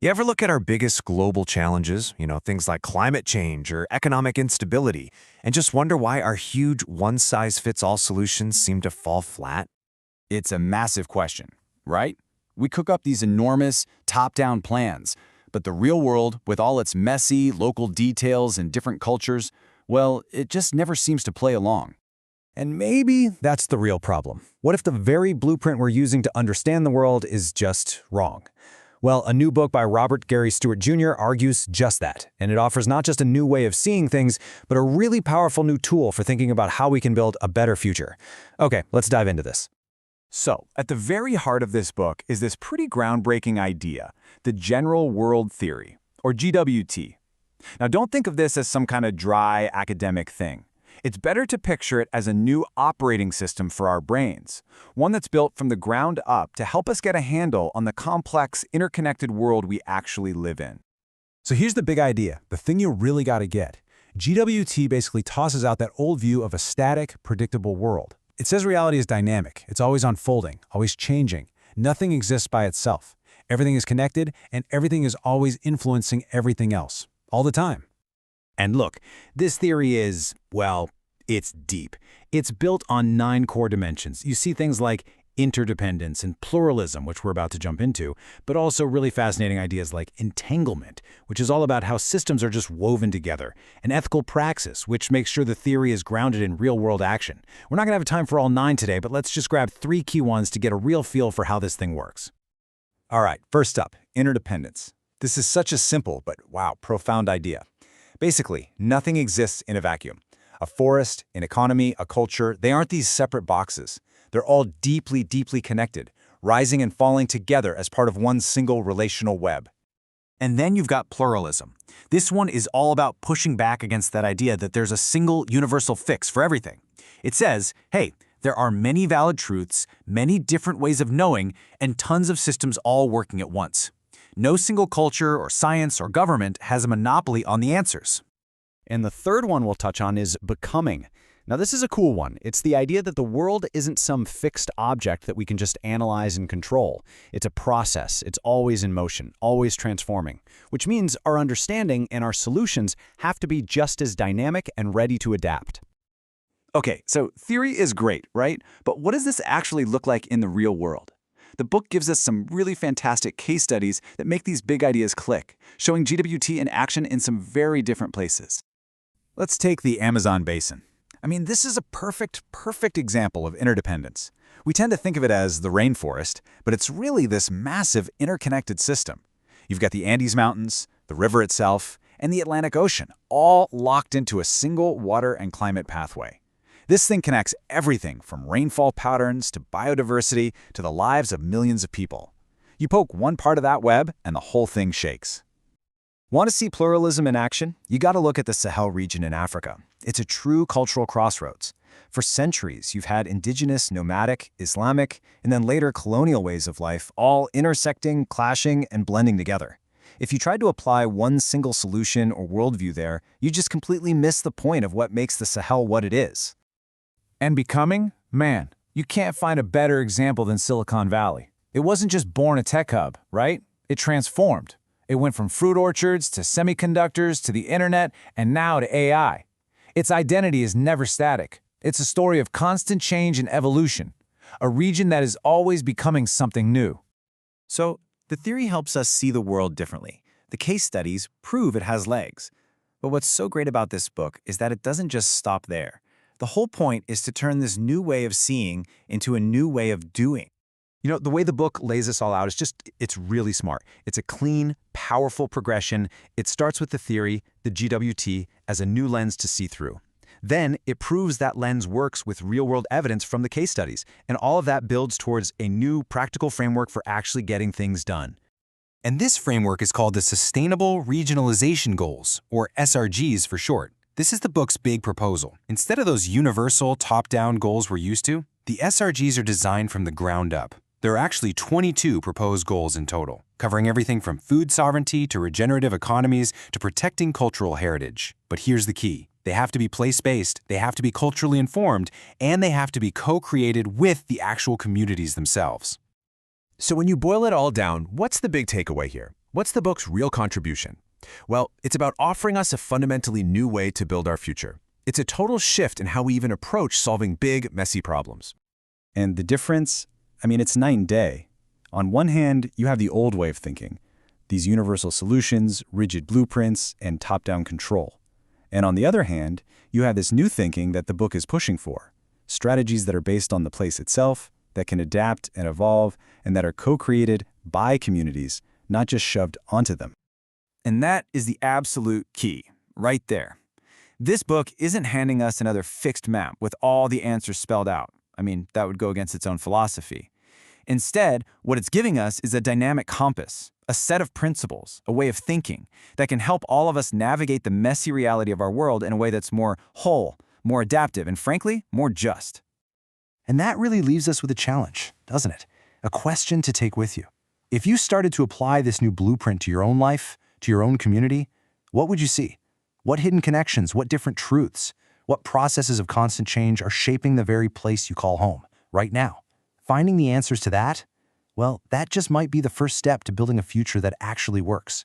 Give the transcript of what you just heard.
You ever look at our biggest global challenges, things like climate change or economic instability, and just wonder why our huge one-size-fits-all solutions seem to fall flat? It's a massive question, right? We cook up these enormous, top-down plans, but the real world, with all its messy, local details and different cultures, well, it just never seems to play along. And maybe that's the real problem. What if the very blueprint we're using to understand the world is just wrong? Well, a new book by Robert Gary Stewart Jr. argues just that, and it offers not just a new way of seeing things, but a really powerful new tool for thinking about how we can build a better future. Okay, let's dive into this. So, at the very heart of this book is this pretty groundbreaking idea, the General World Theory, or GWT. Now, don't think of this as some kind of dry academic thing. It's better to picture it as a new operating system for our brains, one that's built from the ground up to help us get a handle on the complex, interconnected world we actually live in. So here's the big idea, the thing you really got to get. GWT basically tosses out that old view of a static, predictable world. It says reality is dynamic, it's always unfolding, always changing. Nothing exists by itself. Everything is connected, and everything is always influencing everything else, all the time. And look, this theory is, well, it's deep. It's built on 9 core dimensions. You see things like interdependence and pluralism, which we're about to jump into, but also really fascinating ideas like entanglement, which is all about how systems are just woven together, and ethical praxis, which makes sure the theory is grounded in real-world action. We're not going to have time for all 9 today, but let's just grab 3 key ones to get a real feel for how this thing works. All right, first up, interdependence. This is such a simple but, wow, profound idea. Basically, nothing exists in a vacuum. A forest, an economy, a culture, they aren't these separate boxes. They're all deeply, deeply connected, rising and falling together as part of one single relational web. And then you've got pluralism. This one is all about pushing back against that idea that there's a single universal fix for everything. It says, hey, there are many valid truths, many different ways of knowing, and tons of systems all working at once. No single culture or science or government has a monopoly on the answers. And the third one we'll touch on is becoming. Now, this is a cool one. It's the idea that the world isn't some fixed object that we can just analyze and control. It's a process. It's always in motion, always transforming, which means our understanding and our solutions have to be just as dynamic and ready to adapt. Okay, so theory is great, right? But what does this actually look like in the real world? The book gives us some really fantastic case studies that make these big ideas click, showing GWT in action in some very different places. Let's take the Amazon basin. I mean, this is a perfect example of interdependence. We tend to think of it as the rainforest, but it's really this massive interconnected system. You've got the Andes Mountains, the river itself, and the Atlantic Ocean, all locked into a single water and climate pathway. This thing connects everything from rainfall patterns to biodiversity to the lives of millions of people. You poke one part of that web and the whole thing shakes. Want to see pluralism in action? You got to look at the Sahel region in Africa. It's a true cultural crossroads. For centuries, you've had indigenous, nomadic, Islamic, and then later colonial ways of life all intersecting, clashing, and blending together. If you tried to apply one single solution or worldview there, you just completely miss the point of what makes the Sahel what it is. And becoming? Man, you can't find a better example than Silicon Valley. It wasn't just born a tech hub, right? It transformed. It went from fruit orchards to semiconductors to the internet and now to AI. Its identity is never static. It's a story of constant change and evolution, a region that is always becoming something new. So, the theory helps us see the world differently. The case studies prove it has legs. But what's so great about this book is that it doesn't just stop there. The whole point is to turn this new way of seeing into a new way of doing. You know, the way the book lays this all out is it's really smart. It's a clean, powerful progression. It starts with the theory, the GWT, as a new lens to see through. Then it proves that lens works with real-world evidence from the case studies, and all of that builds towards a new practical framework for actually getting things done. And this framework is called the Sustainable Regionalization Goals, or SRGs for short. This is the book's big proposal. Instead of those universal, top-down goals we're used to, the SRGs are designed from the ground up. There are actually 22 proposed goals in total, covering everything from food sovereignty to regenerative economies to protecting cultural heritage. But here's the key. They have to be place-based, they have to be culturally informed, and they have to be co-created with the actual communities themselves. So when you boil it all down, what's the big takeaway here? What's the book's real contribution? Well, it's about offering us a fundamentally new way to build our future. It's a total shift in how we even approach solving big, messy problems. And the difference? I mean, it's night and day. On one hand, you have the old way of thinking, these universal solutions, rigid blueprints, and top-down control. And on the other hand, you have this new thinking that the book is pushing for, strategies that are based on the place itself, that can adapt and evolve, and that are co-created by communities, not just shoved onto them. And that is the absolute key, right there. This book isn't handing us another fixed map with all the answers spelled out. I mean, that would go against its own philosophy. Instead, what it's giving us is a dynamic compass, a set of principles, a way of thinking that can help all of us navigate the messy reality of our world in a way that's more whole, more adaptive, and frankly, more just. And that really leaves us with a challenge, doesn't it? A question to take with you. If you started to apply this new blueprint to your own life, to your own community, what would you see? What hidden connections, what different truths, what processes of constant change are shaping the very place you call home, right now? Finding the answers to that? Well, that just might be the first step to building a future that actually works.